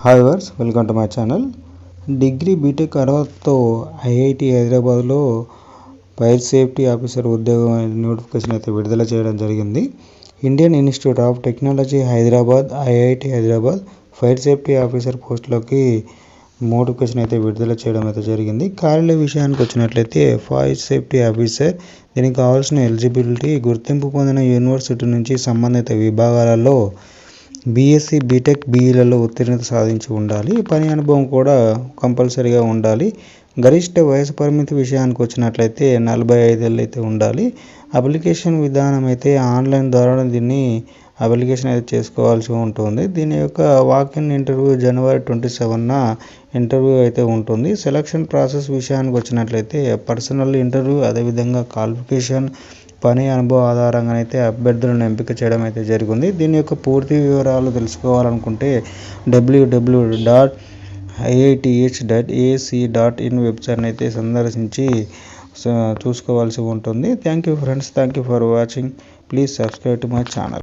Hi viewers, welcome to my channel. Degree BTech అర్హతతో IIT హైదరాబాద్లో fire safety officer ఉద్యోగం notification అయితే విడుదల చేయడం జరిగింది. Indian Institute of Technology Hyderabad IIT Hyderabad fire safety officer పోస్టులకి నోటిఫికేషన్ అయితే విడుదల చేయడం అయితే జరిగింది. ఖాళీల విషయానికి వచ్చినట్లయితే ఫైర్ సేఫ్టీ ఆఫీసర్ దీనికి కావాల్సిన ఎలిజిబిలిటీ గుర్తింపు పొందిన యూనివర్సిటీ నుంచి సంబంధిత విభాగాలలో బీఎస్సీ బీటెక్ బీఈలలో ఉత్తీర్ణత సాధించి ఉండాలి. పని అనుభవం కూడా కంపల్సరీగా ఉండాలి. గరిష్ట వయసు పరిమితి విషయానికి వచ్చినట్లయితే 45 ఏళ్ళు అయితే ఉండాలి. అప్లికేషన్ విధానం అయితే ఆన్లైన్ ద్వారా దీన్ని అప్లికేషన్ అయితే చేసుకోవాల్సి ఉంటుంది. దీని యొక్క వాక్-ఇన్ ఇంటర్వ్యూ జనవరి 27న ఇంటర్వ్యూ అయితే ఉంటుంది. సెలక్షన్ ప్రాసెస్ విషయానికి వచ్చినట్లయితే పర్సనల్ ఇంటర్వ్యూ, అదేవిధంగా క్వాలిఫికేషన్, పని అనుభవం ఆధారంగా అయితే అభ్యర్థులను ఎంపిక చేయడం అయితే జరిగింది. దీని యొక్క పూర్తి వివరాలు తెలుసుకోవాలనుకుంటే www.iith.ac.in వెబ్సైట్ని అయితే సందర్శించి చూసుకోవాల్సి ఉంటుంది. Thank you friends, thank you for watching. Please subscribe to my channel.